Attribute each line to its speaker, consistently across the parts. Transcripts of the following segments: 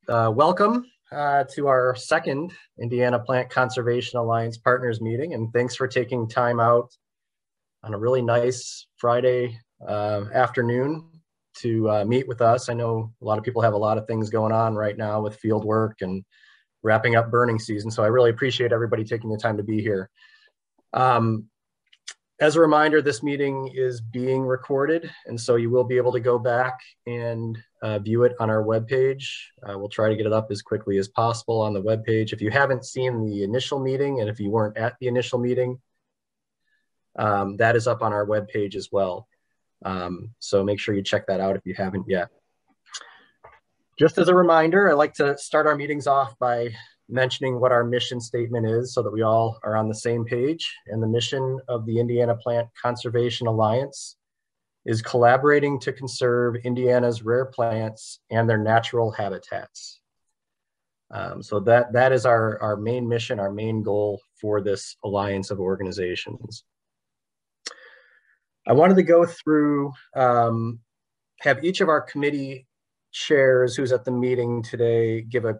Speaker 1: Welcome to our second Indiana Plant Conservation Alliance Partners meeting, and thanks for taking time out on a really nice Friday afternoon to meet with us. I know a lot of people have a lot of things going on right now with field work and wrapping up burning season, so I really appreciate everybody taking the time to be here. As a reminder, this meeting is being recorded, and so you will be able to go back and view it on our webpage. We'll try to get it up as quickly as possible on the webpage. If you haven't seen the initial meeting, and if you weren't at the initial meeting, that is up on our webpage as well. So make sure you check that out if you haven't yet. Just as a reminder, I like to start our meetings off by mentioning what our mission statement is so that we all are on the same page. And the mission of the Indiana Plant Conservation Alliance is collaborating to conserve Indiana's rare plants and their natural habitats. So that is our main mission, our main goal for this alliance of organizations. I wanted to go through, have each of our committee chairs who's at the meeting today give a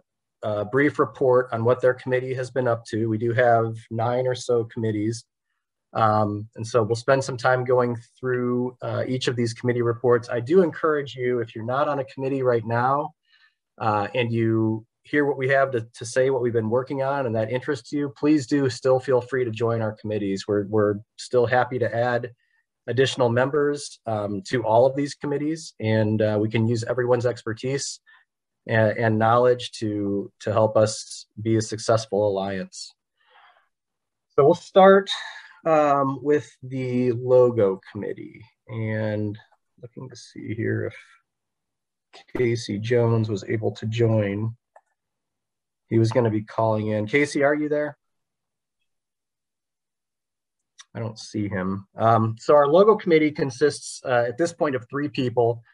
Speaker 1: brief report on what their committee has been up to. We do have 9 or so committees. And so we'll spend some time going through each of these committee reports. I do encourage you, if you're not on a committee right now and you hear what we have to say, what we've been working on, and that interests you, please do still feel free to join our committees. We're still happy to add additional members to all of these committees, and we can use everyone's expertise and knowledge to help us be a successful alliance. So we'll start with the logo committee, and looking to see here if Casey Jones was able to join. He was going to be calling in. Casey, are you there? I don't see him. So our logo committee consists at this point of 3 people.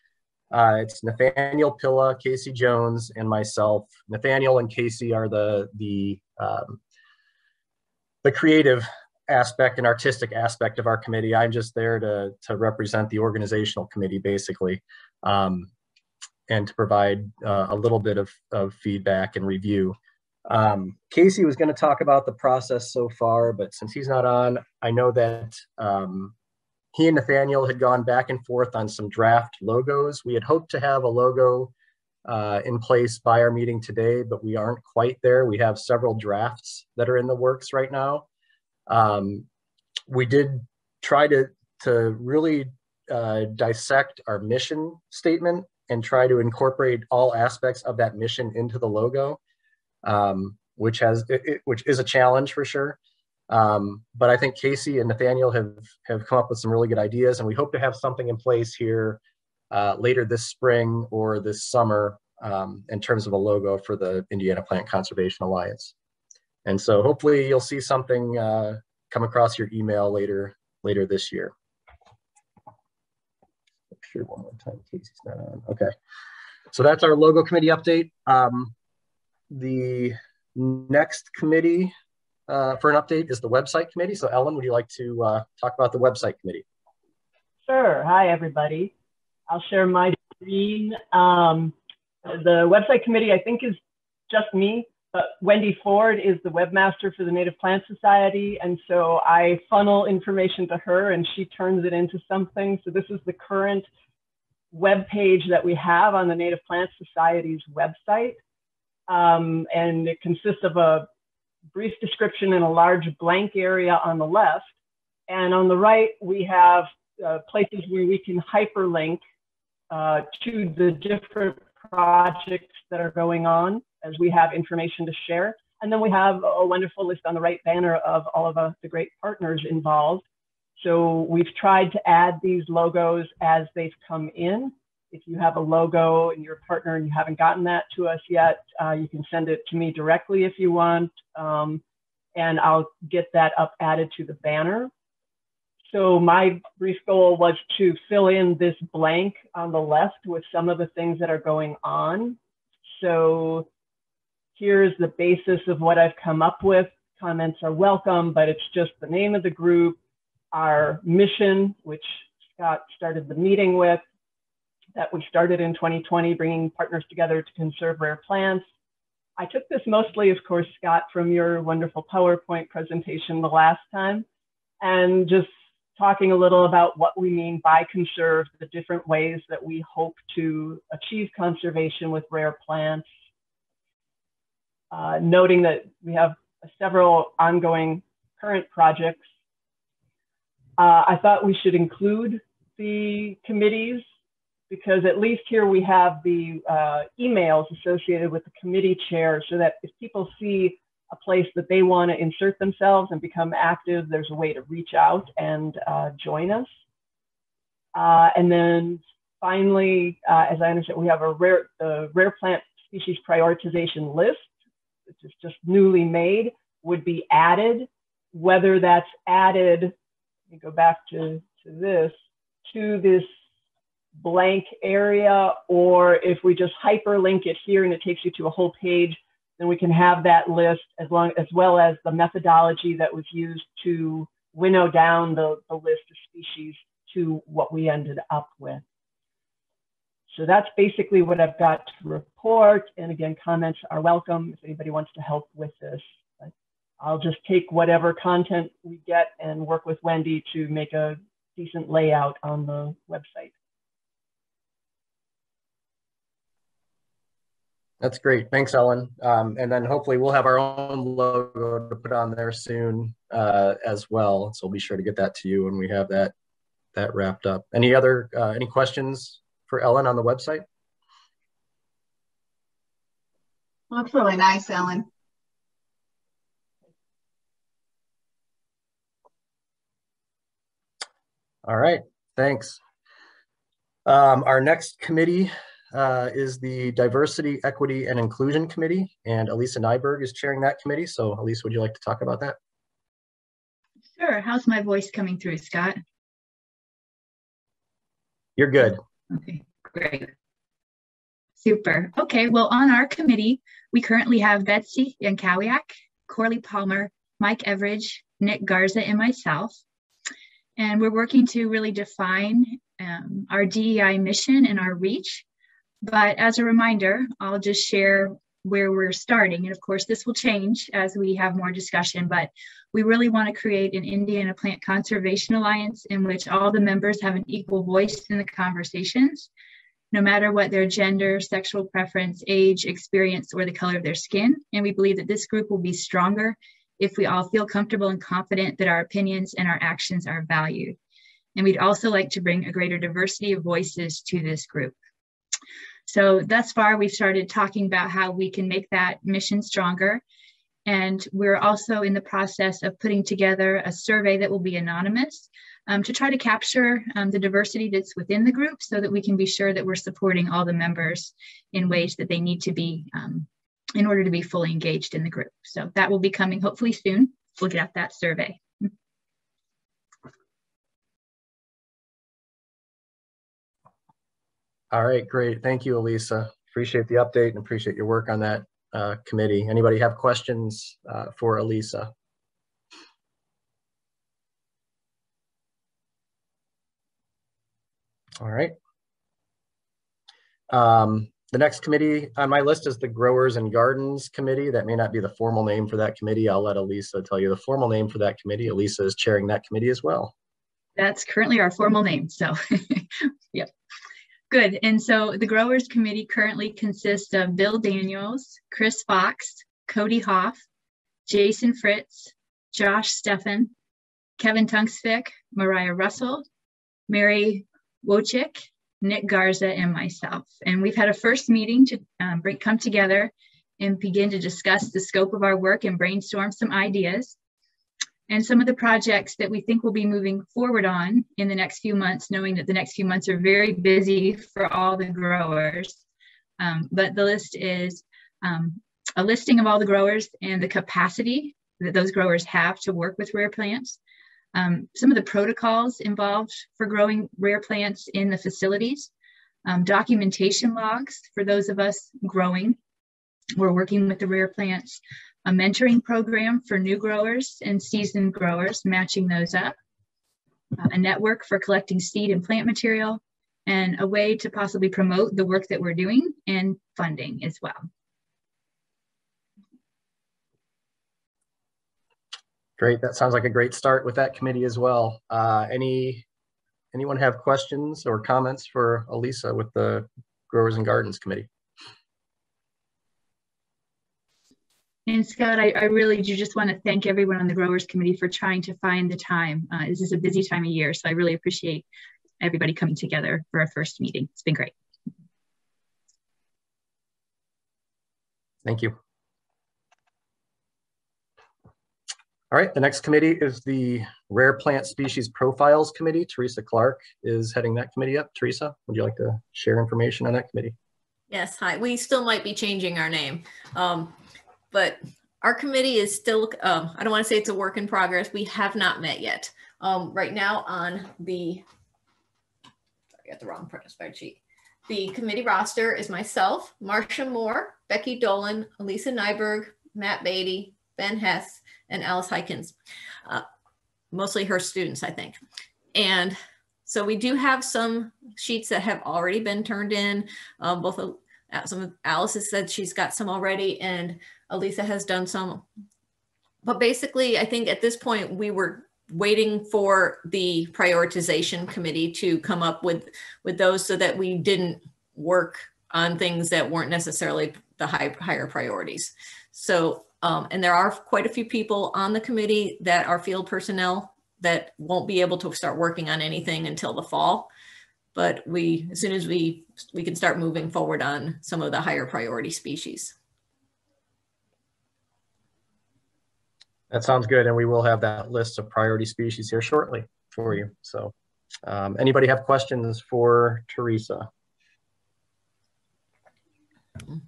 Speaker 1: It's Nathaniel Pilla, Casey Jones, and myself. Nathaniel and Casey are the creative aspect and artistic aspect of our committee. I'm just there to represent the organizational committee, basically, and to provide a little bit of feedback and review. Casey was going to talk about the process so far, but since he's not on, I know that he and Nathaniel had gone back and forth on some draft logos. We had hoped to have a logo in place by our meeting today, but we aren't quite there. We have several drafts that are in the works right now. We did try to really dissect our mission statement and try to incorporate all aspects of that mission into the logo, which is a challenge for sure. But I think Casey and Nathaniel have come up with some really good ideas, and we hope to have something in place here later this spring or this summer in terms of a logo for the Indiana Plant Conservation Alliance. And so hopefully you'll see something come across your email later this year. Make sure one more time Casey's not on. Okay, so that's our logo committee update. The next committee for an update is the website committee. So Ellen, would you like to talk about the website committee?
Speaker 2: Sure. Hi, everybody. I'll share my screen. The website committee, I think, is just me, but Wendy Ford is the webmaster for the Native Plant Society. And so I funnel information to her and she turns it into something. So this is the current web page that we have on the Native Plant Society's website. And it consists of a brief description in a large blank area on the left. And on the right, we have places where we can hyperlink to the different projects that are going on as we have information to share. And then we have a wonderful list on the right banner of all of the great partners involved. So we've tried to add these logos as they've come in. If you have a logo and you're a partner and you haven't gotten that to us yet, you can send it to me directly if you want, and I'll get that up added to the banner. So my brief goal was to fill in this blank on the left with some of the things that are going on. So here's the basis of what I've come up with. Comments are welcome, but it's just the name of the group, our mission, which Scott started the meeting with, that we started in 2020, bringing partners together to conserve rare plants. I took this mostly, of course, Scott, from your wonderful PowerPoint presentation the last time, and just talking a little about what we mean by conserve, the different ways that we hope to achieve conservation with rare plants. Noting that we have several ongoing current projects. I thought we should include the committees, because at least here we have the emails associated with the committee chair, so that if people see a place that they want to insert themselves and become active, there's a way to reach out and join us. And then finally, as I understand, we have a rare plant species prioritization list, which is just newly made, would be added. Whether that's added, let me go back to this blank area, or if we just hyperlink it here and it takes you to a whole page, then we can have that list as well as the methodology that was used to winnow down the list of species to what we ended up with. So that's basically what I've got to report. And again, comments are welcome if anybody wants to help with this. But I'll just take whatever content we get and work with Wendy to make a decent layout on the website.
Speaker 1: That's great. Thanks, Ellen. And then hopefully we'll have our own logo to put on there soon as well. So we'll be sure to get that to you when we have that wrapped up. Any questions for Ellen on the website?
Speaker 3: Looks really nice, Ellen.
Speaker 1: All right, thanks. Our next committee is the Diversity, Equity, and Inclusion Committee, and Elisa Nyberg is chairing that committee. So Elisa, would you like to talk about that?
Speaker 4: Sure. How's my voice coming through, Scott?
Speaker 1: You're good.
Speaker 4: Okay, great. Super. Okay, well, on our committee, we currently have Betsy Yankowiak, Corley Palmer, Mike Everidge, Nick Garza, and myself. And we're working to really define our DEI mission and our reach. But as a reminder, I'll just share where we're starting. And of course, this will change as we have more discussion, but we really want to create an Indiana Plant Conservation Alliance in which all the members have an equal voice in the conversations, no matter what their gender, sexual preference, age, experience, or the color of their skin. And we believe that this group will be stronger if we all feel comfortable and confident that our opinions and our actions are valued. And we'd also like to bring a greater diversity of voices to this group. So thus far, we've started talking about how we can make that mission stronger. And we're also in the process of putting together a survey that will be anonymous to try to capture the diversity that's within the group so that we can be sure that we're supporting all the members in ways that they need to be in order to be fully engaged in the group. So that will be coming hopefully soon. We'll get out that survey.
Speaker 1: All right, great. Thank you, Elisa. Appreciate the update and appreciate your work on that committee. Anybody have questions for Elisa? All right. The next committee on my list is the Growers and Gardens Committee. That may not be the formal name for that committee. I'll let Elisa tell you the formal name for that committee. Elisa is chairing that committee as well.
Speaker 4: That's currently our formal name, so yep. Good. And so the Growers Committee currently consists of Bill Daniels, Chris Fox, Cody Hoff, Jason Fritz, Josh Steffen, Kevin Tungsvik, Mariah Russell, Mary Wojcik, Nick Garza, and myself. And we've had a first meeting to come together and begin to discuss the scope of our work and brainstorm some ideas. And some of the projects that we think we'll be moving forward on in the next few months, knowing that the next few months are very busy for all the growers. But the list is a listing of all the growers and the capacity that those growers have to work with rare plants. Some of the protocols involved for growing rare plants in the facilities, documentation logs for those of us growing. We're working with the rare plants, a mentoring program for new growers and seasoned growers, matching those up, a network for collecting seed and plant material, and a way to possibly promote the work that we're doing and funding as well.
Speaker 1: Great. That sounds like a great start with that committee as well. Anyone have questions or comments for Elisa with the Growers and Gardens Committee?
Speaker 4: And Scott, I really do just want to thank everyone on the Growers Committee for trying to find the time. This is a busy time of year, so I really appreciate everybody coming together for our first meeting. It's been great.
Speaker 1: Thank you. All right, the next committee is the Rare Plant Species Profiles Committee. Teresa Clark is heading that committee up. Teresa, would you like to share information on that committee?
Speaker 5: Yes, hi. We still might be changing our name, but our committee is still, I don't want to say it's a work in progress. We have not met yet. Right now on the, sorry, I got the wrong spreadsheet. The committee roster is myself, Marcia Moore, Becky Dolan, Elisa Nyberg, Matt Beatty, Ben Hess, and Alice Hykins, mostly her students, I think. And so we do have some sheets that have already been turned in. Some of Alice has said she's got some already, and Elisa has done some. But basically, I think at this point, we were waiting for the prioritization committee to come up with those so that we didn't work on things that weren't necessarily the higher priorities. So, and there are quite a few people on the committee that are field personnel that won't be able to start working on anything until the fall. But as soon as we can start moving forward on some of the higher priority species.
Speaker 1: That sounds good. And we will have that list of priority species here shortly for you. So anybody have questions for Teresa? All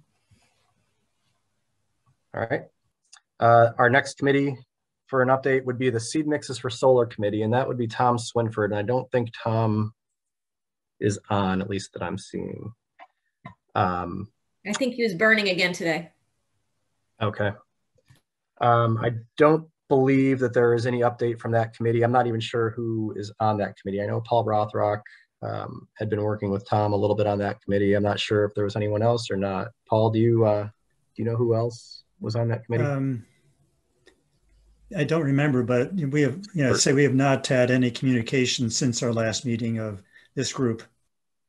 Speaker 1: right. Our next committee for an update would be the Seed Mixes for Solar Committee, and that would be Tom Swinford. And I don't think Tom is on, at least that I'm seeing.
Speaker 5: I think he was burning again today.
Speaker 1: Okay. I don't believe that there is any update from that committee. I'm not even sure who is on that committee. I know Paul Rothrock had been working with Tom a little bit on that committee. I'm not sure if there was anyone else or not. Paul, do you know who else was on that committee?
Speaker 6: I don't remember, but we have, we have not had any communication since our last meeting of this group.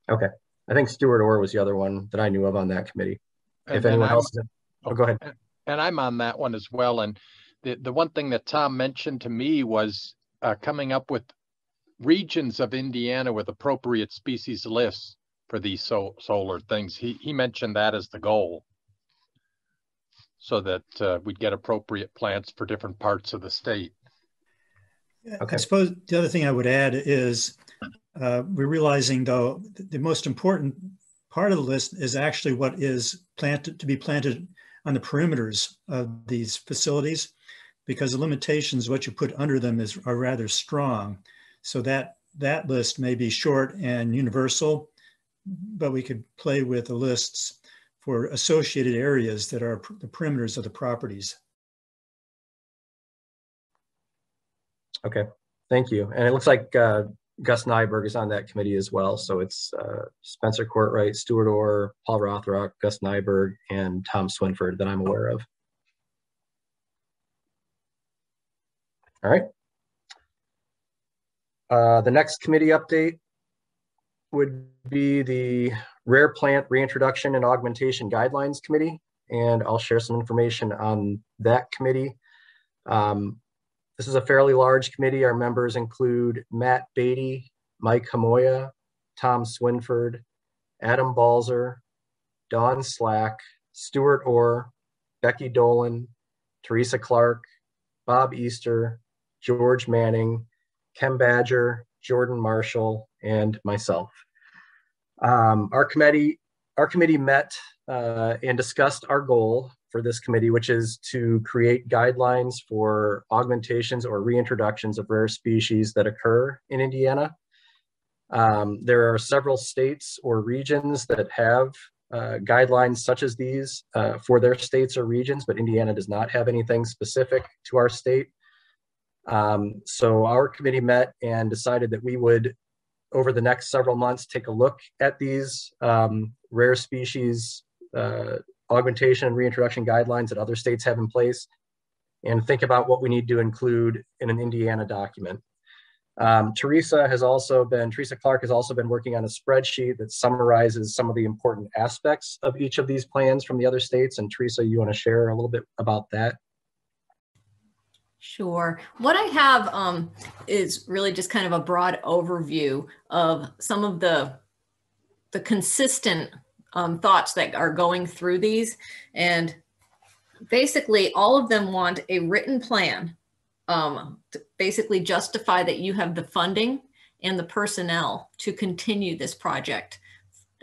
Speaker 1: Okay. I think Stuart Orr was the other one that I knew of on that committee. If anyone else is in, go ahead.
Speaker 7: And I'm on that one as well. And the one thing that Tom mentioned to me was coming up with regions of Indiana with appropriate species lists for these solar things. He mentioned that as the goal, so that we'd get appropriate plants for different parts of the state.
Speaker 6: Okay. I suppose the other thing I would add is we're realizing, though, the most important part of the list is actually what is planted to be planted on the perimeters of these facilities, because the limitations, what you put under them are rather strong. So that list may be short and universal, but we could play with the lists for associated areas that are the perimeters of the properties.
Speaker 1: Okay, thank you. And it looks like Gus Nyberg is on that committee as well. So it's Spencer Courtwright, Stuart Orr, Paul Rothrock, Gus Nyberg, and Tom Swinford that I'm aware of. All right. The next committee update would be the Rare Plant Reintroduction and Augmentation Guidelines Committee, and I'll share some information on that committee. This is a fairly large committee. Our members include Matt Beatty, Mike Hamoya, Tom Swinford, Adam Balzer, Dawn Slack, Stuart Orr, Becky Dolan, Teresa Clark, Bob Easter, George Manning, Ken Badger, Jordan Marshall, and myself. Our committee met and discussed our goal for this committee, which is to create guidelines for augmentations or reintroductions of rare species that occur in Indiana. There are several states or regions that have guidelines such as these for their states or regions, but Indiana does not have anything specific to our state. So our committee met and decided that we would over the next several months, take a look at these rare species augmentation and reintroduction guidelines that other states have in place, and think about what we need to include in an Indiana document. Teresa Clark has also been working on a spreadsheet that summarizes some of the important aspects of each of these plans from the other states. And Teresa, you want to share a little bit about that?
Speaker 5: Sure. What I have is really just kind of a broad overview of some of the consistent thoughts that are going through these. And basically all of them want a written plan to basically justify that you have the funding and the personnel to continue this project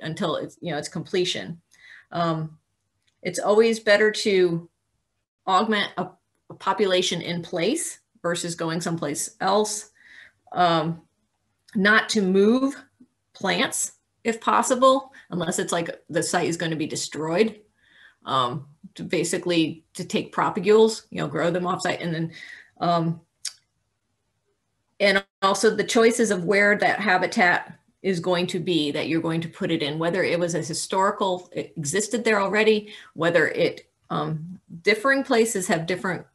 Speaker 5: until its completion. It's always better to augment a population in place versus going someplace else. Not to move plants if possible, unless it's like the site is going to be destroyed. To basically take propagules, grow them offsite, and then and also the choices of where that habitat is going to be that you're going to put it in, whether it was a historical, it existed there already, whether it differing places have different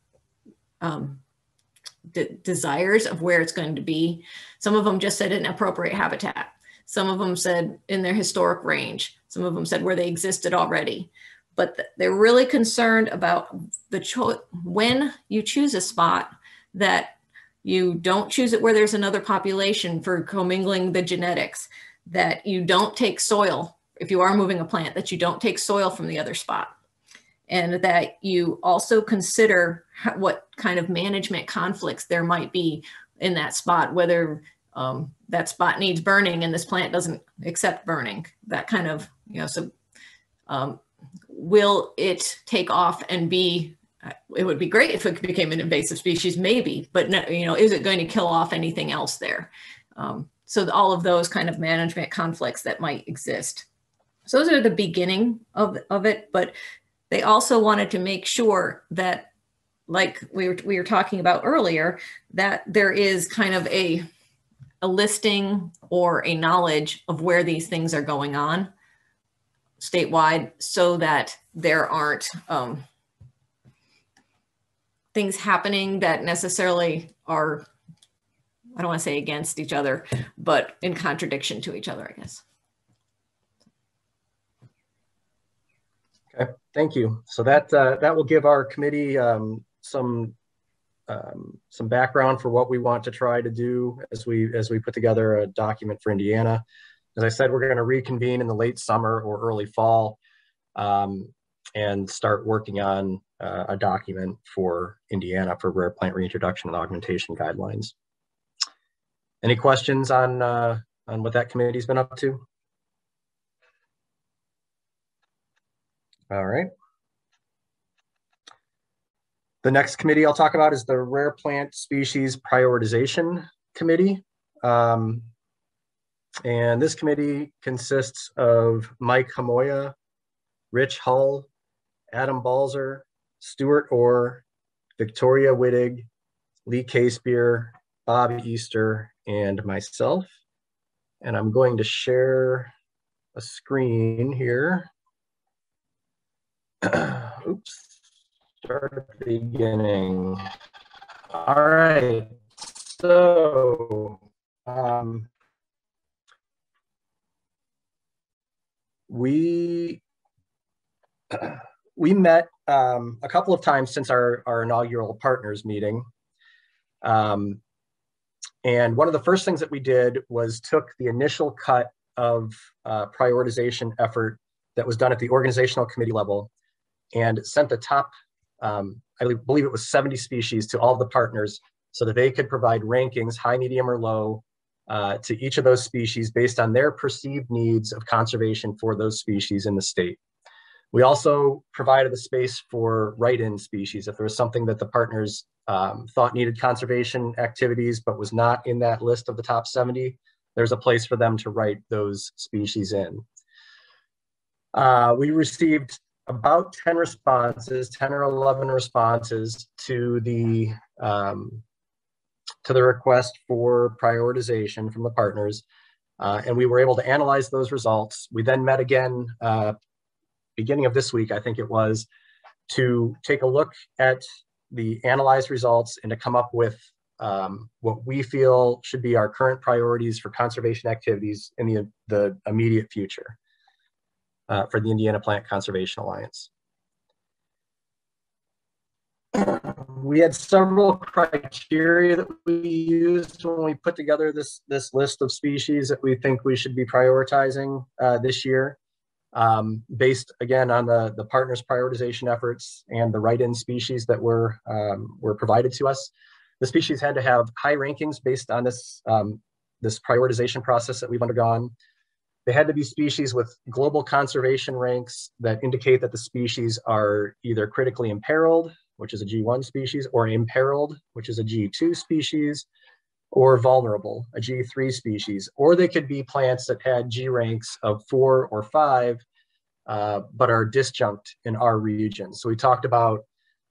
Speaker 5: desires of where it's going to be. Some of them just said an appropriate habitat. Some of them said in their historic range. Some of them said where they existed already. But they're really concerned about when you choose a spot, that you don't choose it where there's another population for commingling the genetics, that you don't take soil, if you are moving a plant, that you don't take soil from the other spot, and that you also consider what kind of management conflicts there might be in that spot, whether that spot needs burning and this plant doesn't accept burning, that kind of, will it take off and be, it would be great if it became an invasive species, maybe, but no, is it going to kill off anything else there? So all of those kind of management conflicts that might exist. So those are the beginning of it, but they also wanted to make sure that, like we were talking about earlier, that there is kind of a listing or a knowledge of where these things are going on statewide, so that there aren't things happening that necessarily are, I don't want to say against each other, but in contradiction to each other, I guess.
Speaker 1: Okay, thank you. So that will give our committee some background for what we want to try to do as we put together a document for Indiana. As I said, we're going to reconvene in the late summer or early fall and start working on a document for Indiana for rare plant reintroduction and augmentation guidelines. Any questions on what that committee's been up to? All right. The next committee I'll talk about is the Rare Plant Species Prioritization Committee. And this committee consists of Mike Hamoya, Rich Hull, Adam Balzer, Stuart Orr, Victoria Wittig, Lee Casebeer, Bob Easter, and myself. And I'm going to share a screen here. Oops, start at the beginning. All right, so we met a couple of times since our inaugural partners meeting. And one of the first things that we did was took the initial cut of prioritization effort that was done at the organizational committee level and sent the top, I believe it was 70 species to all of the partners so that they could provide rankings, high, medium, or low, to each of those species based on their perceived needs of conservation for those species in the state. We also provided the space for write-in species. If there was something that the partners thought needed conservation activities but was not in that list of the top 70, there's a place for them to write those species in. We received about 10 responses, 10 or 11 responses to the request for prioritization from the partners. And we were able to analyze those results. We then met again, beginning of this week, I think it was, to take a look at the analyzed results and to come up with what we feel should be our current priorities for conservation activities in the immediate future for the Indiana Plant Conservation Alliance. We had several criteria that we used when we put together this list of species that we think we should be prioritizing this year, based again on the partners' prioritization efforts and the write-in species that were provided to us. The species had to have high rankings based on this prioritization process that we've undergone. They had to be species with global conservation ranks that indicate that the species are either critically imperiled, which is a G1 species, or imperiled, which is a G2 species, or vulnerable, a G3 species. Or they could be plants that had G ranks of 4 or 5, but are disjunct in our region. So we talked about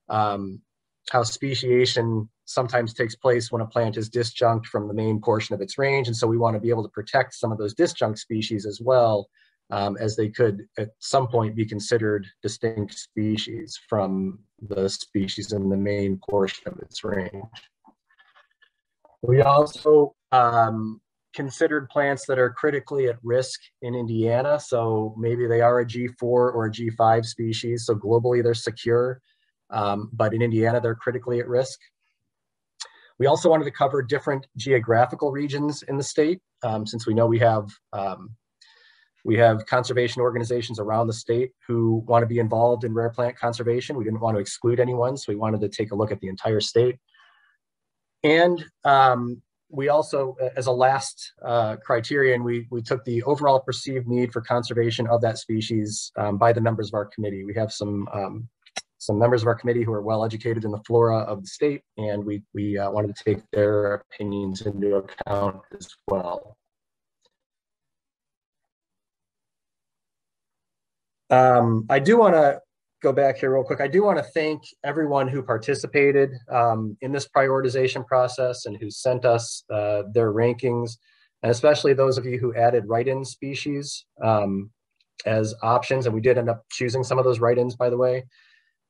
Speaker 1: how speciation sometimes takes place when a plant is disjunct from the main portion of its range. And so we want to be able to protect some of those disjunct species as well, as they could at some point be considered distinct species from the species in the main portion of its range. We also considered plants that are critically at risk in Indiana. So maybe they are a G4 or a G5 species. So globally they're secure, but in Indiana they're critically at risk. We also wanted to cover different geographical regions in the state, since we know we have conservation organizations around the state who want to be involved in rare plant conservation. We didn't want to exclude anyone, so we wanted to take a look at the entire state. And we also, as a last criterion, we took the overall perceived need for conservation of that species by the members of our committee. We have some members of our committee who are well educated in the flora of the state, and we wanted to take their opinions into account as well. I do want to go back here real quick. I do want to thank everyone who participated in this prioritization process and who sent us their rankings, and especially those of you who added write-in species as options. And we did end up choosing some of those write-ins, by the way.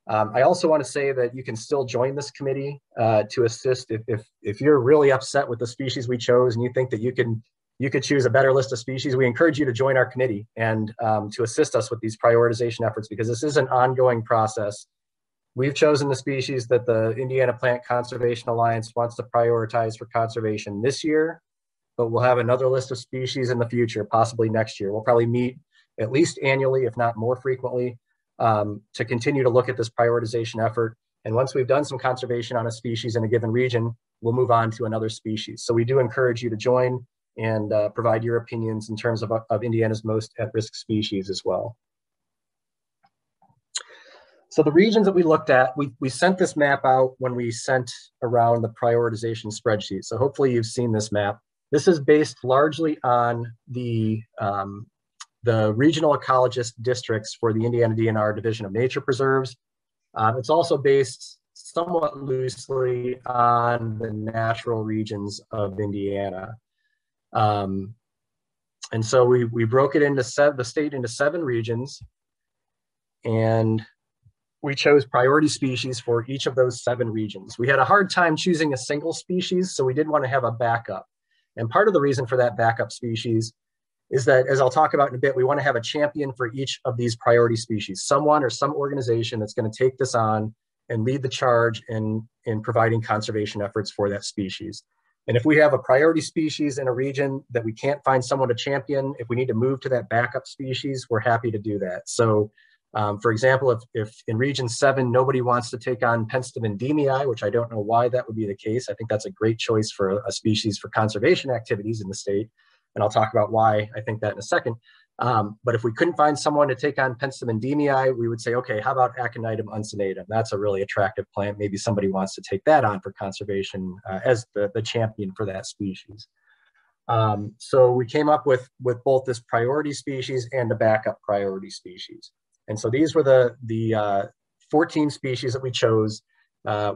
Speaker 1: I also want to say that you can still join this committee to assist if you're really upset with the species we chose and you think that you could choose a better list of species. We encourage you to join our committee and to assist us with these prioritization efforts, because this is an ongoing process. We've chosen the species that the Indiana Plant Conservation Alliance wants to prioritize for conservation this year, but we'll have another list of species in the future, possibly next year. We'll probably meet at least annually, if not more frequently, to continue to look at this prioritization effort. And once we've done some conservation on a species in a given region, we'll move on to another species. So we do encourage you to join and provide your opinions in terms of Indiana's most at-risk species as well. So the regions that we looked at, we sent this map out when we sent around the prioritization spreadsheet. So hopefully you've seen this map. This is based largely on the regional ecologist districts for the Indiana DNR Division of Nature Preserves. It's also based somewhat loosely on the natural regions of Indiana. And so we broke it into the state into 7 regions, and we chose priority species for each of those 7 regions. We had a hard time choosing a single species, so we did want to have a backup. And part of the reason for that backup species is that, as I'll talk about in a bit, we want to have a champion for each of these priority species, someone or some organization that's going to take this on and lead the charge in providing conservation efforts for that species. And if we have a priority species in a region that we can't find someone to champion, if we need to move to that backup species, we're happy to do that. So for example, if in region 7, nobody wants to take on Penstemon demii, which I don't know why that would be the case. I think that's a great choice for a species for conservation activities in the state. And I'll talk about why I think that in a second. But if we couldn't find someone to take on Penstemon demii, we would say, okay, how about Aconitum uncinnatum? That's a really attractive plant. Maybe somebody wants to take that on for conservation as the champion for that species. So we came up with both this priority species and the backup priority species. And so these were the 14 species that we chose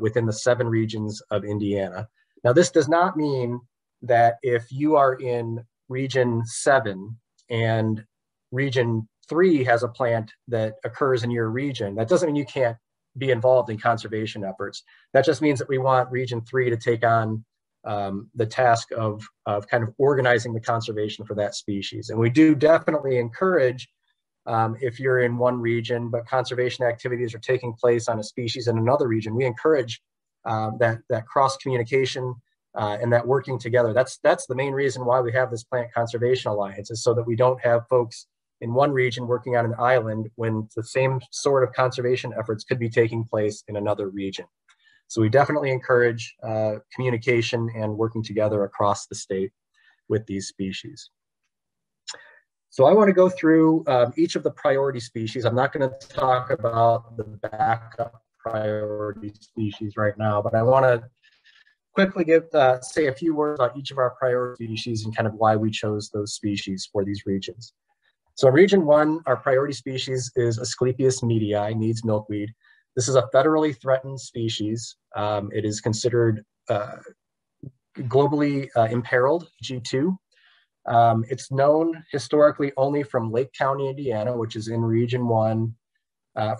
Speaker 1: within the 7 regions of Indiana. Now, this does not mean that if you are in region 7 and region 3 has a plant that occurs in your region, that doesn't mean you can't be involved in conservation efforts. That just means that we want region 3 to take on the task of kind of organizing the conservation for that species. And we do definitely encourage, if you're in one region, but conservation activities are taking place on a species in another region, we encourage that cross communication and that working together. That's the main reason why we have this Plant Conservation Alliance, is so that we don't have folks in one region working on an island when the same sort of conservation efforts could be taking place in another region. So we definitely encourage communication and working together across the state with these species. So I want to go through each of the priority species. I'm not going to talk about the backup priority species right now, but I want to quickly say a few words about each of our priority species and kind of why we chose those species for these regions. So in region 1, our priority species is Asclepias medii, Mead's milkweed. This is a federally threatened species. It is considered globally imperiled, G2. It's known historically only from Lake County, Indiana, which is in region 1,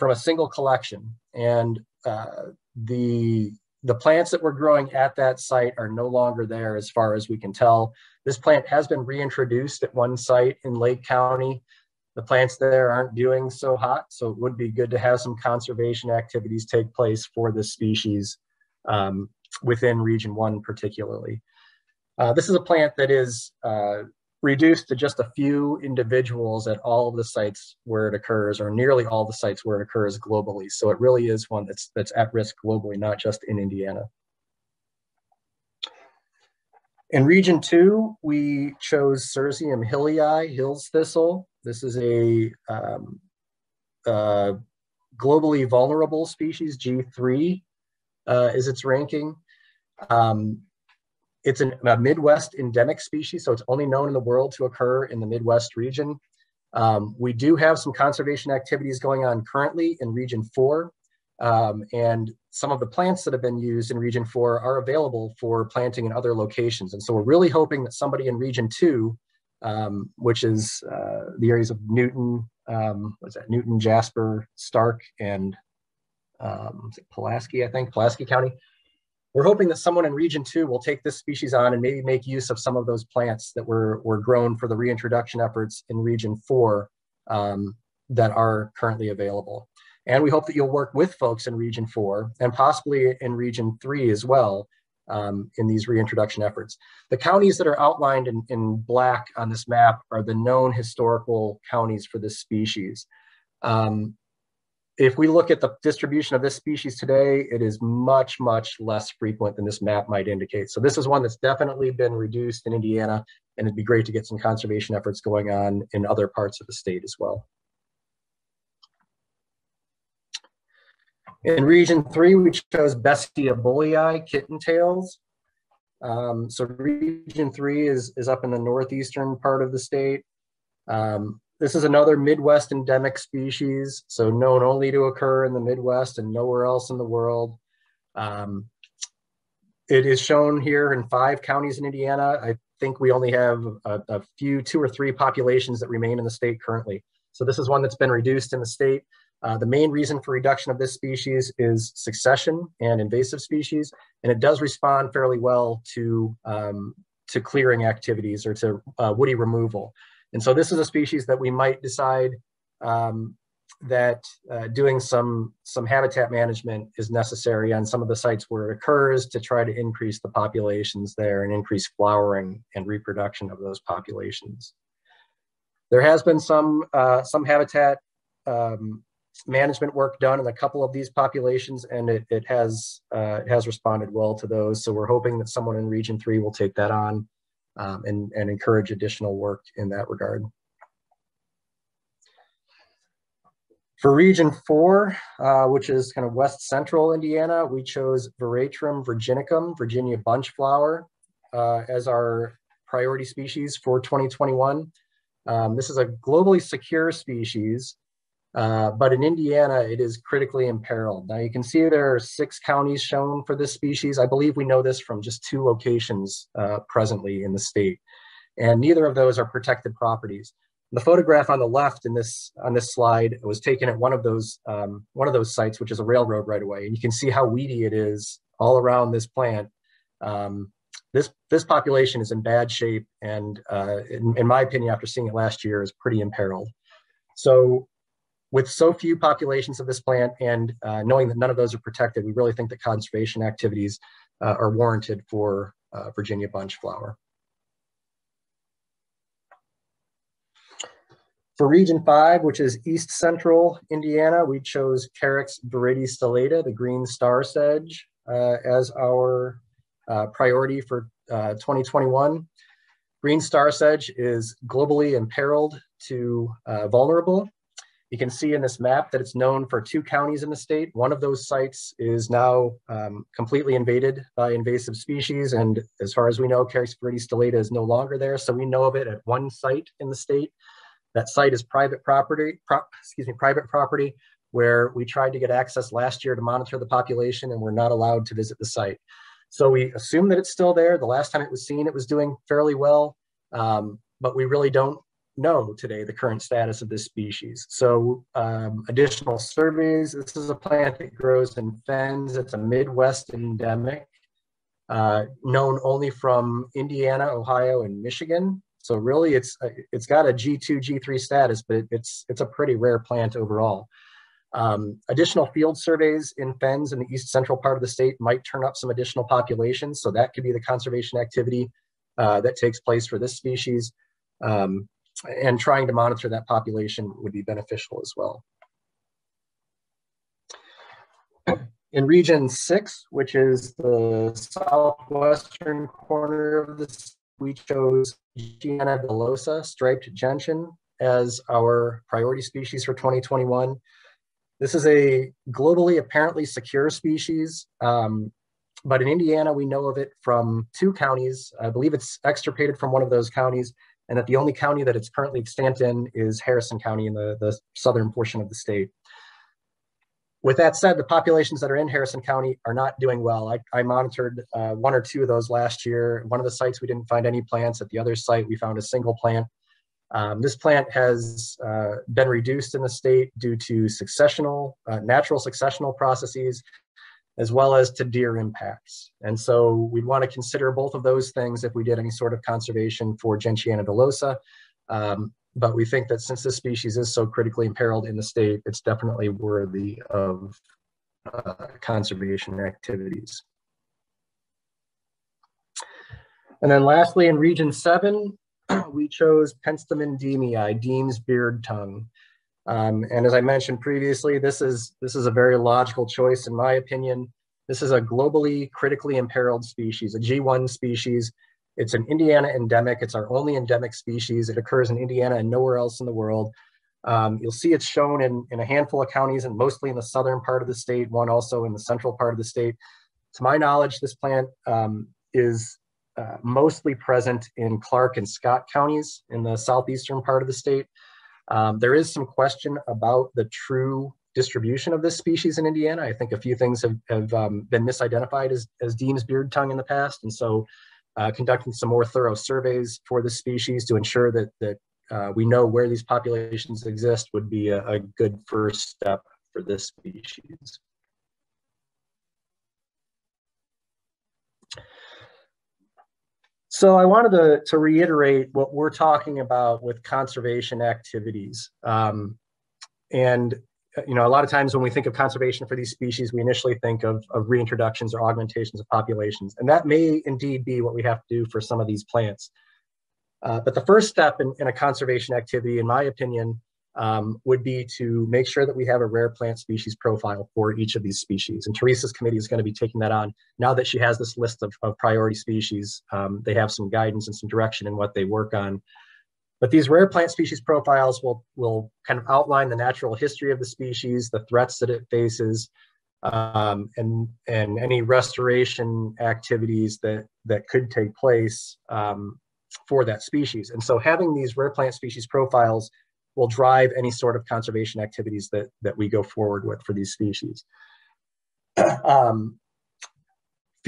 Speaker 1: from a single collection. And the plants that were growing at that site are no longer there as far as we can tell. This plant has been reintroduced at one site in Lake County. The plants there aren't doing so hot, so it would be good to have some conservation activities take place for this species within region 1 particularly. This is a plant that is reduced to just a few individuals at all of the sites where it occurs, or nearly all the sites where it occurs globally. So it really is one that's at risk globally, not just in Indiana. In region 2, we chose Cercium hillii, Hill's thistle. This is a globally vulnerable species, G3 is its ranking. It's a Midwest endemic species, so it's only known in the world to occur in the Midwest region. We do have some conservation activities going on currently in region 4, and some of the plants that have been used in region 4 are available for planting in other locations. And so we're really hoping that somebody in region 2, which is the areas of Newton, Newton, Jasper, Stark, and Pulaski, I think, Pulaski County. We're hoping that someone in region 2 will take this species on and maybe make use of some of those plants that were grown for the reintroduction efforts in region 4 that are currently available. And we hope that you'll work with folks in region 4 and possibly in region 3 as well in these reintroduction efforts. The counties that are outlined in black on this map are the known historical counties for this species. If we look at the distribution of this species today, it is much, much less frequent than this map might indicate. So this is one that's definitely been reduced in Indiana, and it'd be great to get some conservation efforts going on in other parts of the state as well. In region 3, we chose Bestia bollei, kittentails. So region 3 is up in the northeastern part of the state. This is another Midwest endemic species, so known only to occur in the Midwest and nowhere else in the world. It is shown here in 5 counties in Indiana. I think we only have a few, 2 or 3 populations that remain in the state currently. So this is one that's been reduced in the state. The main reason for reduction of this species is succession and invasive species, and it does respond fairly well to clearing activities or to woody removal. And so this is a species that we might decide that doing some habitat management is necessary on some of the sites where it occurs to try to increase the populations there and increase flowering and reproduction of those populations. There has been some habitat management work done in a couple of these populations, and it has responded well to those. So we're hoping that someone in region 3 will take that on and encourage additional work in that regard. For region 4, which is kind of west central Indiana, we chose Veratrum virginicum, Virginia bunchflower, as our priority species for 2021. This is a globally secure species, but in Indiana, it is critically imperiled. Now you can see there are 6 counties shown for this species. I believe we know this from just 2 locations presently in the state. and neither of those are protected properties. The photograph on the left on this slide was taken at one of those sites, which is a railroad right away, and you can see how weedy it is all around this plant. This population is in bad shape, and in my opinion, after seeing it last year, is pretty imperiled. So with so few populations of this plant and knowing that none of those are protected, we really think that conservation activities are warranted for Virginia bunch flower. For Region 5, which is East Central Indiana, we chose Carex viridistillata, the green star sedge, as our priority for 2021. Green star sedge is globally imperiled to vulnerable. You can see in this map that it's known for 2 counties in the state. One of those sites is now completely invaded by invasive species, and as far as we know, Carex viridistillata is no longer there, so we know of it at 1 site in the state. That site is private property, where we tried to get access last year to monitor the population, and we're not allowed to visit the site. So we assume that it's still there. The last time it was seen, it was doing fairly well, but we really don't know today the current status of this species. So additional surveys, this is a plant that grows in fens. It's a Midwest endemic, known only from Indiana, Ohio, and Michigan. So really it's got a G2, G3 status, but it's a pretty rare plant overall. Additional field surveys in fens in the east central part of the state might turn up some additional populations. So that could be the conservation activity that takes place for this species. And trying to monitor that population would be beneficial as well. In Region 6, which is the southwestern corner of this, we chose Gentiana villosa, striped gentian, as our priority species for 2021. This is a globally apparently secure species, but in Indiana, we know of it from 2 counties. I believe it's extirpated from one of those counties, and that the only county that it's currently extant in is Harrison County in the southern portion of the state. With that said, the populations that are in Harrison County are not doing well. I monitored 1 or 2 of those last year. One of the sites, we didn't find any plants. At the other site, we found a single plant. This plant has been reduced in the state due to natural successional processes, as well as to deer impacts. And so we'd want to consider both of those things if we did any sort of conservation for Gentiana villosa. But we think that since this species is so critically imperiled in the state, it's definitely worthy of conservation activities. And then lastly, in Region 7, we chose Penstemon deemii, Dean's beard tongue. And as I mentioned previously, this is a very logical choice in my opinion. This is a globally critically imperiled species, a G1 species. It's an Indiana endemic. It's our only endemic species. It occurs in Indiana and nowhere else in the world. You'll see it's shown in a handful of counties and mostly in the southern part of the state, one also in the central part of the state. To my knowledge, this plant is mostly present in Clark and Scott counties in the southeastern part of the state. There is some question about the true distribution of this species in Indiana. I think a few things have been misidentified as Dean's beard tongue in the past. And so conducting some more thorough surveys for this species to ensure that we know where these populations exist would be a good first step for this species. So I wanted to reiterate what we're talking about with conservation activities. And you know, a lot of times when we think of conservation for these species, we initially think of reintroductions or augmentations of populations. And that may indeed be what we have to do for some of these plants. But the first step in a conservation activity, in my opinion, would be to make sure that we have a rare plant species profile for each of these species. And Teresa's committee is going to be taking that on. Now that she has this list of priority species, they have some guidance and some direction in what they work on. But these rare plant species profiles will kind of outline the natural history of the species, the threats that it faces, and any restoration activities that could take place for that species. And so having these rare plant species profiles will drive any sort of conservation activities that we go forward with for these species.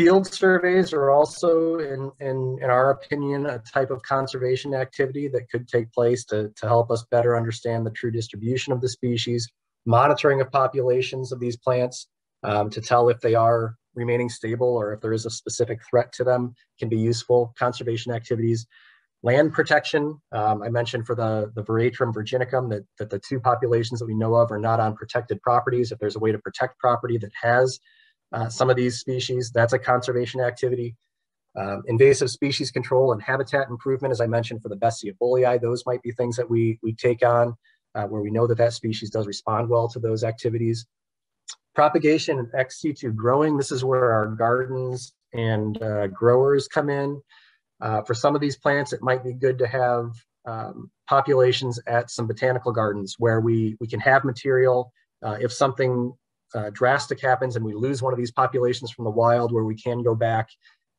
Speaker 1: Field surveys are also, in our opinion, a type of conservation activity that could take place to help us better understand the true distribution of the species. Monitoring of populations of these plants to tell if they are remaining stable or if there is a specific threat to them can be useful. Conservation activities. Land protection, I mentioned for the Veratrum virginicum that the two populations that we know of are not on protected properties. If there's a way to protect property that has some of these species, that's a conservation activity. Invasive species control and habitat improvement, as I mentioned for the Bessia bollei, those might be things that we take on where we know that species does respond well to those activities. Propagation and ex situ growing, this is where our gardens and growers come in. For some of these plants, it might be good to have populations at some botanical gardens where we can have material. If something drastic happens and we lose one of these populations from the wild, where we can go back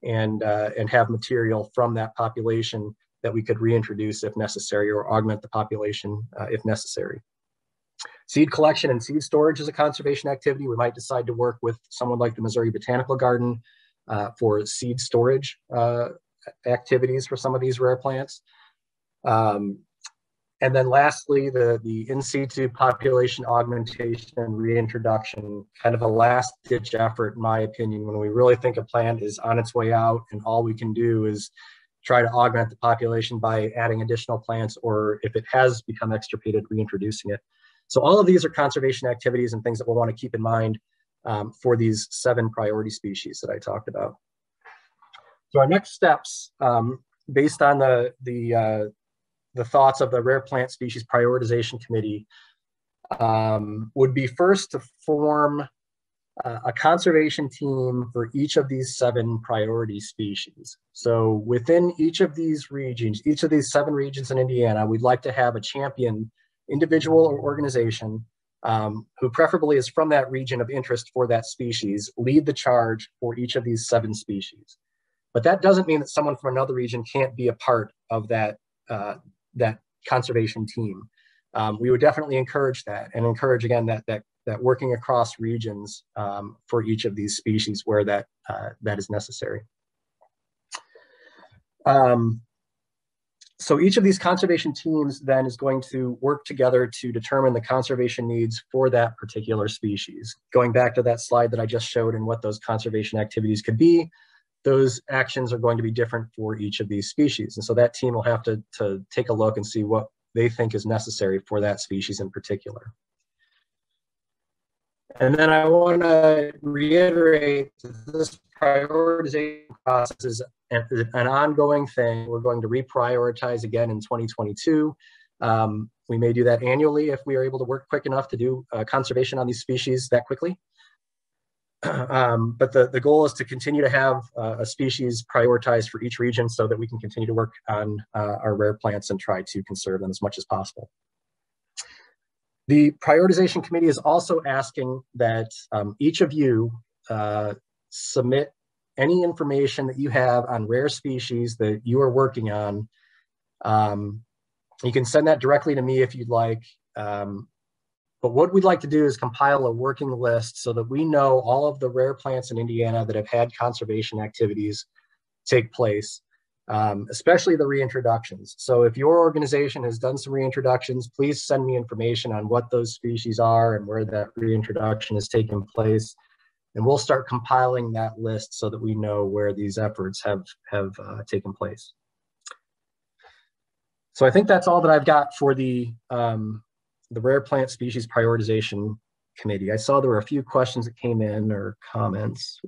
Speaker 1: and have material from that population that we could reintroduce if necessary, or augment the population if necessary. Seed collection and seed storage is a conservation activity. We might decide to work with someone like the Missouri Botanical Garden for seed storage activities for some of these rare plants. And then lastly, the in situ population augmentation and reintroduction, kind of a last ditch effort, in my opinion, when we really think a plant is on its way out and all we can do is try to augment the population by adding additional plants, or if it has become extirpated, reintroducing it. So all of these are conservation activities and things that we'll want to keep in mind for these 7 priority species that I talked about. So our next steps, based on the thoughts of the Rare Plant Species Prioritization Committee, would be first to form a conservation team for each of these 7 priority species. So within each of these regions, each of these 7 regions in Indiana, we'd like to have a champion, individual or organization, who preferably is from that region of interest for that species, lead the charge for each of these 7 species. But that doesn't mean that someone from another region can't be a part of that that conservation team. We would definitely encourage that, and encourage again that working across regions for each of these species where that is necessary. So each of these conservation teams then is going to work together to determine the conservation needs for that particular species. Going back to that slide that I just showed and what those conservation activities could be, those actions are going to be different for each of these species. And so that team will have to take a look and see what they think is necessary for that species in particular. And then I want to reiterate that this prioritization process is an ongoing thing. We're going to reprioritize again in 2022. We may do that annually if we are able to work quick enough to do conservation on these species that quickly. But the goal is to continue to have a species prioritized for each region so that we can continue to work on our rare plants and try to conserve them as much as possible. The prioritization committee is also asking that each of you submit any information that you have on rare species that you are working on. You can send that directly to me if you'd like. But what we'd like to do is compile a working list so that we know all of the rare plants in Indiana that have had conservation activities take place, especially the reintroductions. So if your organization has done some reintroductions, please send me information on what those species are and where that reintroduction has taken place. And we'll start compiling that list so that we know where these efforts have taken place. So I think that's all that I've got for the Rare Plant Species Prioritization Committee. I saw there were a few questions that came in, or comments.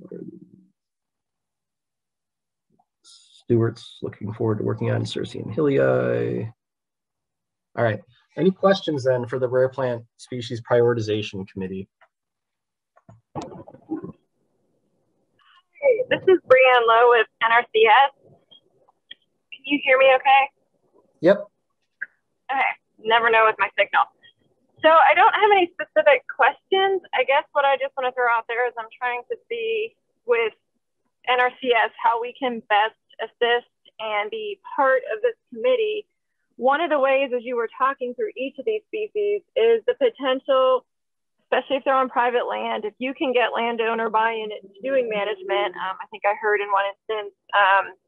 Speaker 1: Stuart's looking forward to working on Circe and Hilii. All right, any questions then for the Rare Plant Species Prioritization Committee?
Speaker 8: Hey, this is Brianne Lowe with NRCS. Can you hear me okay?
Speaker 1: Yep.
Speaker 8: Okay, never know with my signal. So I don't have any specific questions. I guess what I just want to throw out there is I'm trying to see with NRCS how we can best assist and be part of this committee. One of the ways, as you were talking through each of these species, is the potential especially if they're on private land, if you can get landowner buy-in into doing management, I think I heard in one instance,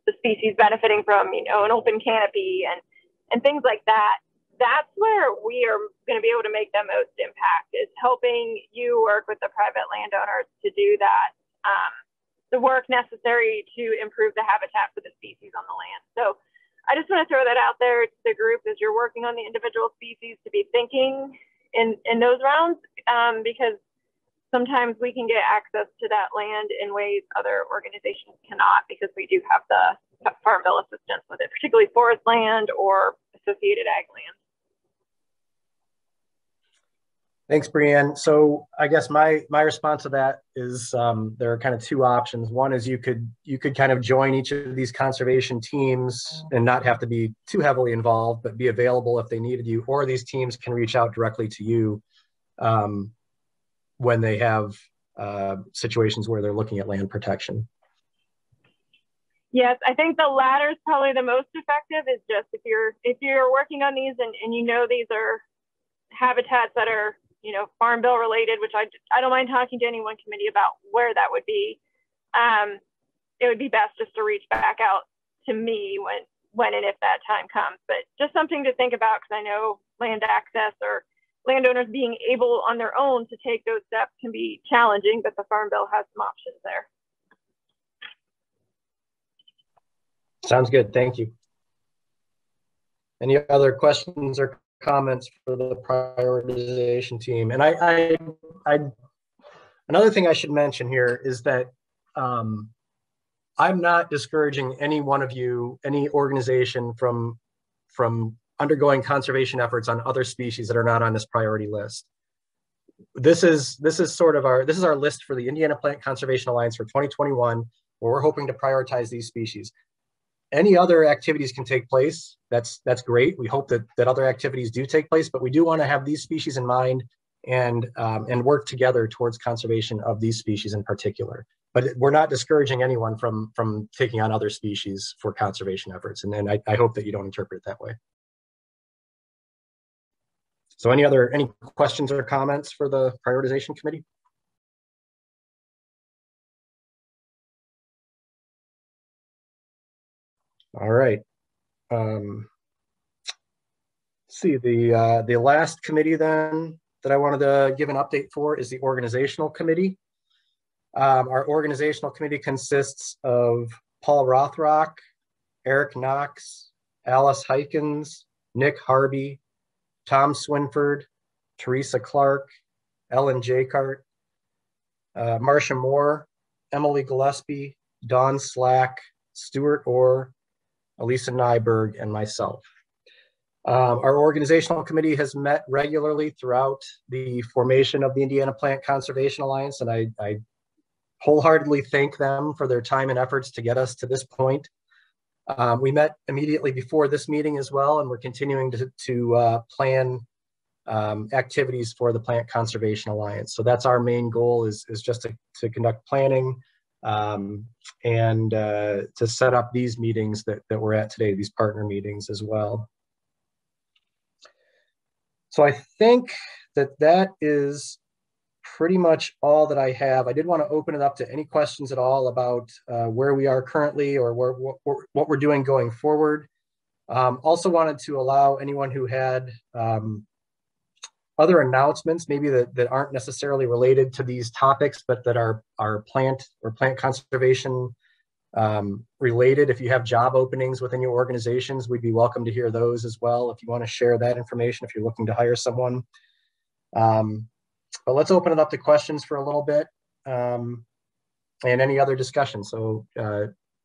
Speaker 8: the species benefiting from, you know, an open canopy and things like that. That's where we are going to be able to make the most impact, is helping you work with the private landowners to do that, the work necessary to improve the habitat for the species on the land. So I just want to throw that out there to the group as you're working on the individual species, to be thinking in those rounds, because sometimes we can get access to that land in ways other organizations cannot, because we do have the Farm Bill assistance with it, particularly forest land or associated ag land.
Speaker 1: Thanks, Brianne. So I guess my response to that is there are kind of two options. One is you could kind of join each of these conservation teams and not have to be too heavily involved, but be available if they needed you, or these teams can reach out directly to you when they have situations where they're looking at land protection.
Speaker 8: Yes, I think the latter is probably the most effective. Is just if you're working on these and you know these are habitats that are, you know, Farm Bill related, which I don't mind talking to any one committee about where that would be. It would be best just to reach back out to me when and if that time comes. But just something to think about, because I know land access or landowners being able on their own to take those steps can be challenging, but the Farm Bill has some options there.
Speaker 1: Sounds good. Thank you. Any other questions or comments for the prioritization team? And I another thing I should mention here is that I'm not discouraging any one of you, any organization from undergoing conservation efforts on other species that are not on this priority list. This is sort of our list for the Indiana Plant Conservation Alliance for 2021, where we're hoping to prioritize these species. Any other activities can take place. That's great. We hope that other activities do take place, but we do want to have these species in mind and work together towards conservation of these species in particular. But we're not discouraging anyone from taking on other species for conservation efforts. And then I hope that you don't interpret it that way. So any questions or comments for the prioritization committee? All right. Let's see, the last committee then that I wanted to give an update for is the organizational committee. Our organizational committee consists of Paul Rothrock, Eric Knox, Alice Heikens, Nick Harvey, Tom Swinford, Teresa Clark, Ellen Jacart, Marcia Moore, Emily Gillespie, Dawn Slack, Stuart Orr, Elisa Nyberg, and myself. Our organizational committee has met regularly throughout the formation of the Indiana Plant Conservation Alliance, and I wholeheartedly thank them for their time and efforts to get us to this point. We met immediately before this meeting as well, and we're continuing to plan activities for the Plant Conservation Alliance. So that's our main goal, is just to conduct planning and to set up these meetings that we're at today, these partner meetings as well. So I think that is pretty much all that I have. I did want to open it up to any questions at all about where we are currently or what we're doing going forward. Also wanted to allow anyone who had other announcements, maybe that aren't necessarily related to these topics, but that are plant or plant conservation related. If you have job openings within your organizations, we'd be welcome to hear those as well. If you want to share that information, if you're looking to hire someone. But let's open it up to questions for a little bit and any other discussion. So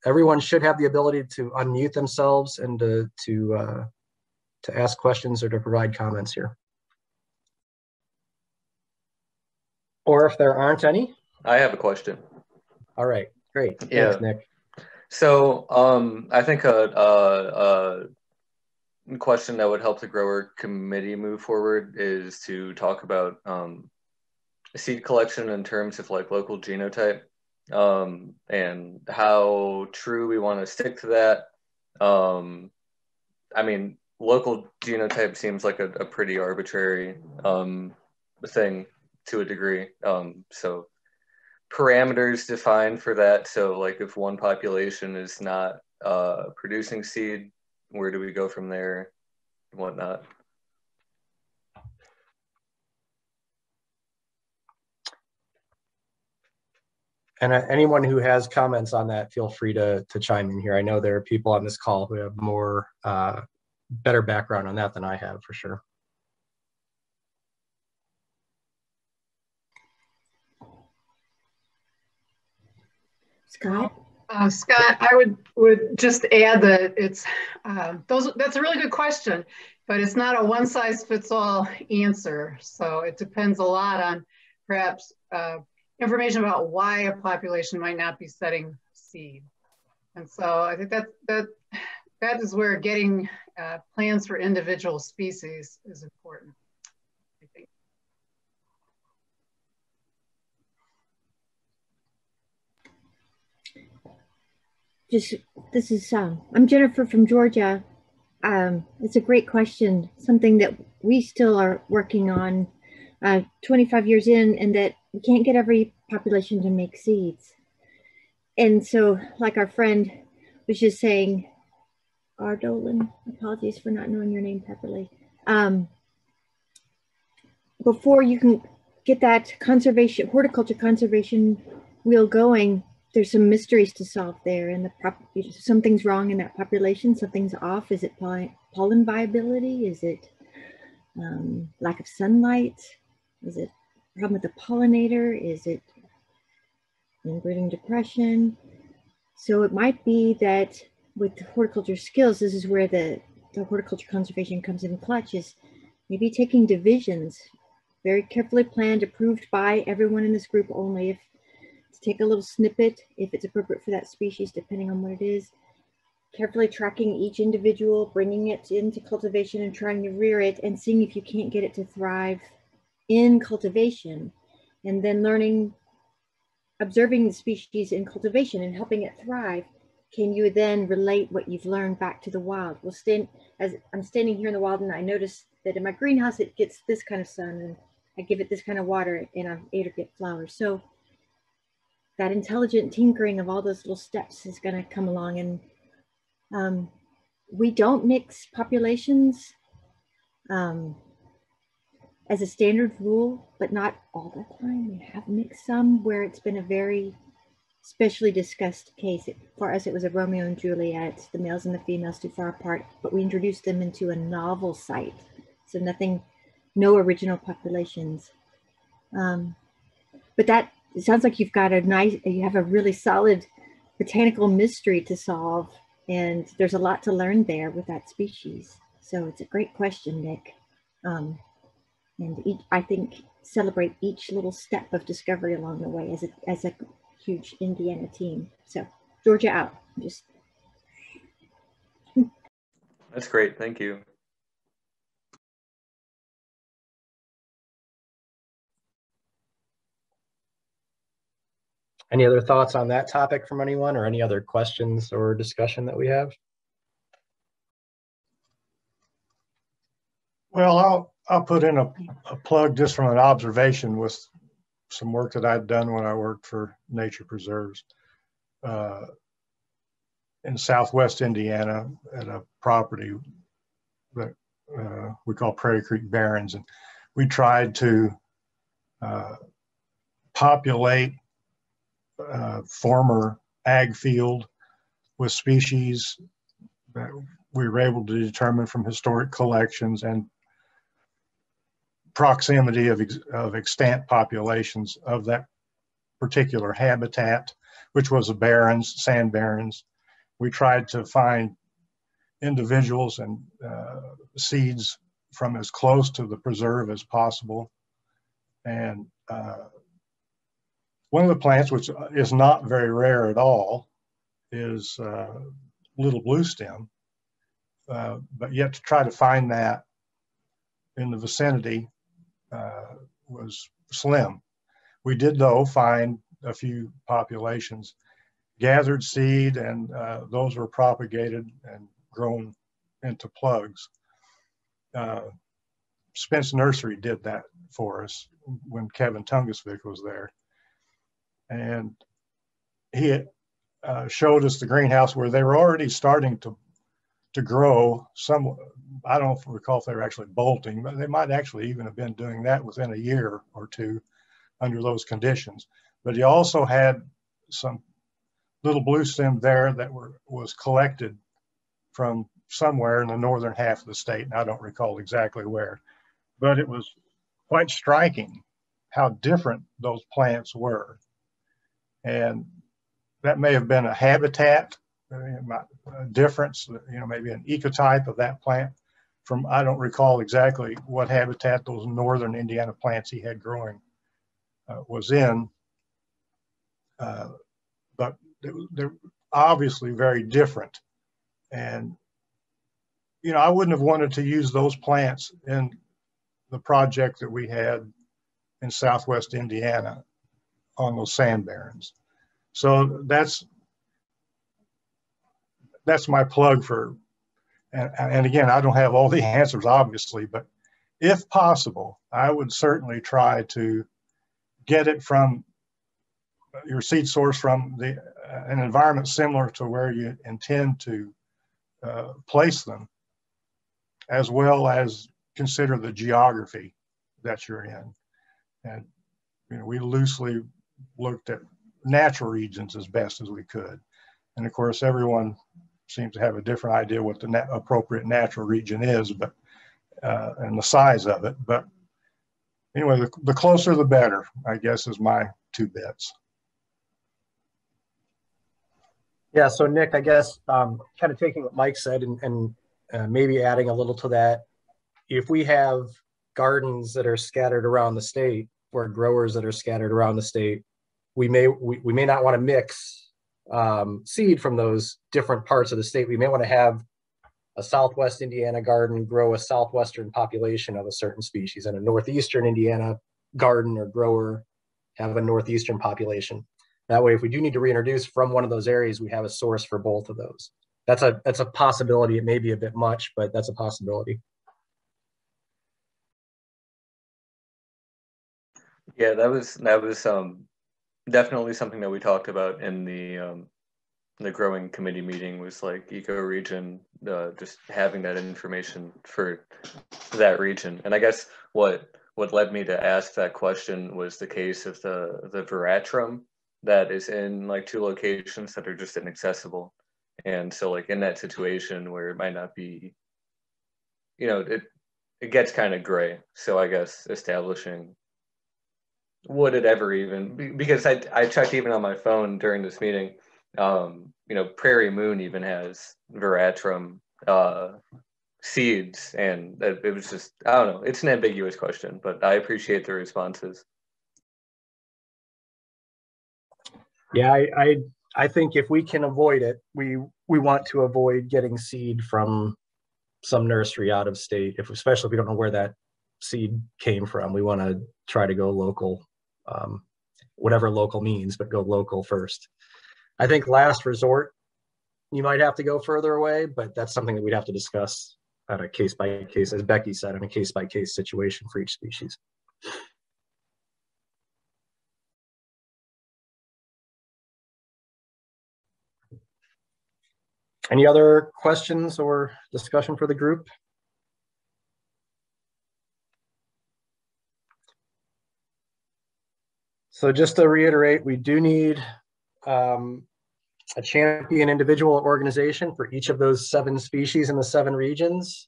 Speaker 1: everyone should have the ability to unmute themselves and to ask questions or to provide comments here. Or if there aren't any.
Speaker 9: I have a question.
Speaker 1: All right, great.
Speaker 9: Yeah.
Speaker 1: Thanks, Nick.
Speaker 9: So I think a question that would help the grower committee move forward is to talk about seed collection in terms of like local genotype and how true we want to stick to that. I mean, local genotype seems like a pretty arbitrary thing. to a degree. So parameters defined for that. So like if one population is not producing seed, where do we go from there and whatnot?
Speaker 1: And anyone who has comments on that, feel free to chime in here. I know there are people on this call who have more better background on that than I have, for sure.
Speaker 10: Scott?
Speaker 3: Scott, I would just add that it's that's a really good question, but it's not a one size fits all answer. So it depends a lot on perhaps information about why a population might not be setting seed. And so I think that is where getting plans for individual species is important, I think.
Speaker 10: I'm Jennifer from Georgia. It's a great question, something that we still are working on 25 years in, and that we can't get every population to make seeds. And so, like our friend was just saying, Ardolan, apologies for not knowing your name properly. Before you can get that horticulture conservation wheel going, there's some mysteries to solve there, and something's wrong in that population, something's off. Is it pollen viability? Is it lack of sunlight? Is it a problem with the pollinator? Is it inbreeding depression? So it might be that with the horticulture skills, this is where the horticulture conservation comes in clutch, is maybe taking divisions, very carefully planned, approved by everyone in this group only, to take a little snippet, if it's appropriate for that species, depending on what it is, carefully tracking each individual, bringing it into cultivation and trying to rear it, and seeing if you can't get it to thrive in cultivation, and then observing the species in cultivation and helping it thrive. Can you then relate what you've learned back to the wild? As I'm standing here in the wild, and I notice that in my greenhouse, it gets this kind of sun, and I give it this kind of water, and I'm able to get flowers. So that intelligent tinkering of all those little steps is going to come along. And we don't mix populations as a standard rule, but not all the time. We have mixed some where it's been a very specially discussed case. For us, it was a Romeo and Juliet, the males and the females too far apart, but we introduced them into a novel site. So no original populations. But it sounds like you have a really solid botanical mystery to solve, and there's a lot to learn there with that species. So it's a great question, Nick. And I think celebrate each little step of discovery along the way as a huge Indiana team. So Georgia out.
Speaker 9: That's great. Thank you.
Speaker 1: Any other thoughts on that topic from anyone, or any other questions or discussion that we have?
Speaker 11: Well, I'll put in a plug just from an observation with some work that I'd done when I worked for Nature Preserves in Southwest Indiana at a property that we call Prairie Creek Barrens. And we tried to populate former ag field with species that we were able to determine from historic collections and proximity of extant populations of that particular habitat, which was the barrens, sand barrens. We tried to find individuals and seeds from as close to the preserve as possible. And one of the plants, which is not very rare at all, is little blue stem. But yet to try to find that in the vicinity was slim. We did, though, find a few populations, gathered seed, and those were propagated and grown into plugs. Spence Nursery did that for us when Kevin Tungesvik was there. And he showed us the greenhouse where they were already starting to grow some. I don't recall if they were actually bolting, but they might actually even have been doing that within a year or two under those conditions. But he also had some little blue stem there that was collected from somewhere in the northern half of the state, and I don't recall exactly where, but it was quite striking how different those plants were. And that may have been a habitat difference, maybe an ecotype of that plant from, I don't recall exactly what habitat those northern Indiana plants he had growing was in, but they're obviously very different. And, I wouldn't have wanted to use those plants in the project that we had in Southwest Indiana on those sand barrens. So that's my plug for, and again, I don't have all the answers, obviously, but if possible, I would certainly try to get it from your seed source from an environment similar to where you intend to place them, as well as consider the geography that you're in. And we loosely looked at natural regions as best as we could. And of course, everyone seems to have a different idea what the appropriate natural region is, but and the size of it. But anyway, the closer the better, I guess, is my 2 bits.
Speaker 1: Yeah, so Nick, I guess kind of taking what Mike said and maybe adding a little to that, if we have gardens that are scattered around the state or growers that are scattered around the state, we may not want to mix seed from those different parts of the state. We may want to have a Southwest Indiana garden grow a Southwestern population of a certain species, and a Northeastern Indiana garden or grower have a Northeastern population. That way, if we do need to reintroduce from one of those areas, we have a source for both of those. That's a possibility. It may be a bit much, but that's a possibility.
Speaker 9: Yeah, that was definitely something that we talked about in the growing committee meeting, was like ecoregion, just having that information for that region. And I guess what led me to ask that question was the case of the veratrum that is in like 2 locations that are just inaccessible. And so like in that situation where it might not be, it gets kind of gray. So I guess establishing, would it ever even, because I checked even on my phone during this meeting, Prairie Moon even has veratrum seeds, and it was just, I don't know, it's an ambiguous question, but I appreciate the responses.
Speaker 1: Yeah, I think if we can avoid it, we want to avoid getting seed from some nursery out of state, especially if we don't know where that seed came from. We want to try to go local, whatever local means, but go local first. I think last resort, you might have to go further away, but that's something that we'd have to discuss on a case-by-case, as Becky said, on a case-by-case situation for each species. Any other questions or discussion for the group? So just to reiterate, we do need a champion individual organization for each of those 7 species in the 7 regions.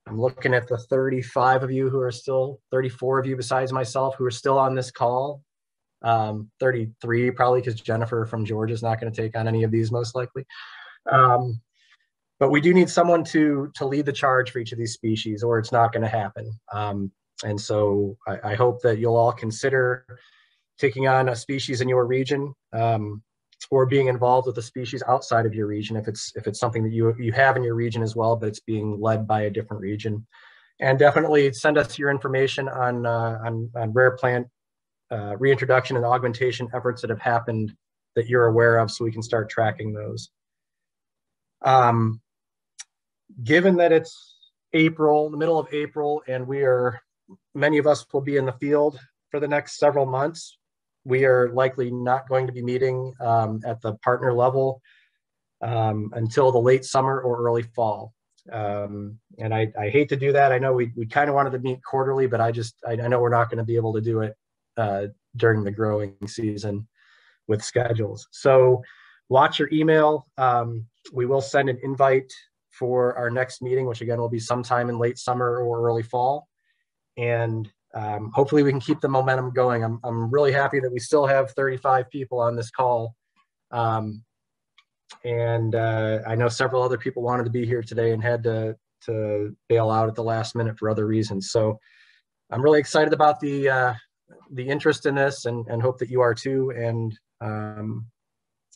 Speaker 1: I'm looking at the 35 of you who are still, 34 of you besides myself who are still on this call. 33 probably, because Jennifer from Georgia is not going to take on any of these most likely. But we do need someone to lead the charge for each of these species, or it's not going to happen. And so I hope that you'll all consider taking on a species in your region, or being involved with a species outside of your region if it's something that you have in your region as well, but it's being led by a different region. And definitely send us your information on rare plant reintroduction and augmentation efforts that have happened that you're aware of, so we can start tracking those. Given that it's April, the middle of April, and we are many of us will be in the field for the next several months. We are likely not going to be meeting at the partner level until the late summer or early fall. And I hate to do that. I know we kind of wanted to meet quarterly, but I know we're not going to be able to do it during the growing season with schedules. So watch your email. We will send an invite for our next meeting, which again will be sometime in late summer or early fall. And hopefully we can keep the momentum going. I'm really happy that we still have 35 people on this call. And I know several other people wanted to be here today and had to bail out at the last minute for other reasons. So I'm really excited about the interest in this and hope that you are too. And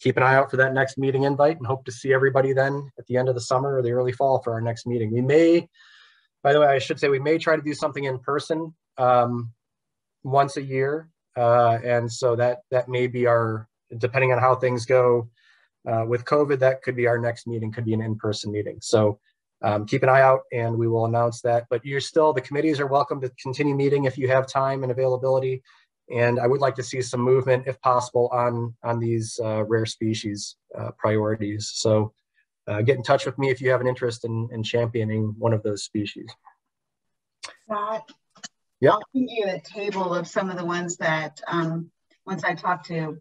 Speaker 1: keep an eye out for that next meeting invite and hope to see everybody then at the end of the summer or the early fall for our next meeting. We may, by the way, I should say we may try to do something in person once a year. And so that may be our, depending on how things go with COVID, that could be our next meeting, could be an in-person meeting. So keep an eye out and we will announce that. But the committees are welcome to continue meeting if you have time and availability. And I would like to see some movement, if possible, on these rare species priorities. So get in touch with me if you have an interest in championing one of those species.
Speaker 12: Scott,
Speaker 1: yeah.
Speaker 12: I'll send you a table of some of the ones that, once I talk to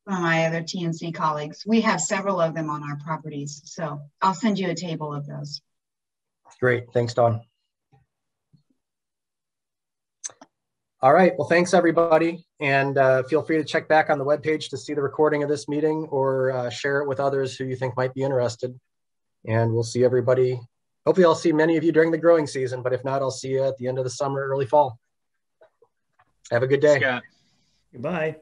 Speaker 12: one of my other TNC colleagues, we have several of them on our properties. So I'll send you a table of those.
Speaker 1: Great, thanks, Dawn. All right, well, thanks everybody. And feel free to check back on the webpage to see the recording of this meeting or share it with others who you think might be interested. And we'll see everybody. Hopefully I'll see many of you during the growing season, but if not, I'll see you at the end of the summer, early fall. Have a good day.
Speaker 6: Scott. Goodbye.